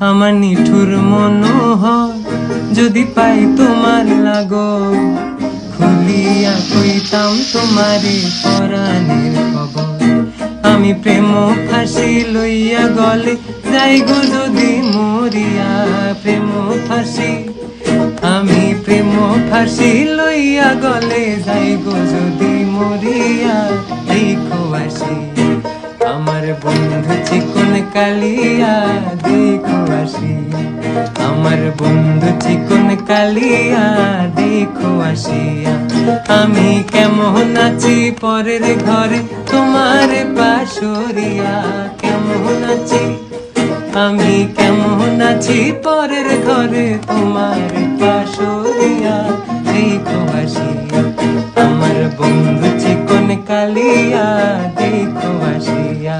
আমার নিঠুর মনোহর যদি পাই তোমার লাগো, খুলিয়া কইতাম তোমারে পরাণের খবর। আমি প্রেম ফাঁসি লইয়া গলে যাই গো যদি মরিয়া, প্রেম ফাঁসি আমি প্রেম ফাঁসি লইয়া গলে যাই গো যদি মরিয়া। দেখো আসি আমার বন্ধু চিকন কালিয়া, দেখো আসি আমার বন্ধু চিকন কালিয়া, দেখো আসিয়া। আমি কেমন আছি পরের ঘরে তোমার পাশরিয়া, কেমন আছি আমি কেমন আছি পরের ঘরে তোমার পাশরিয়া। দেখো আসিয়া আমার বন্ধু চিকন কালিয়া, দেখো আসিয়া।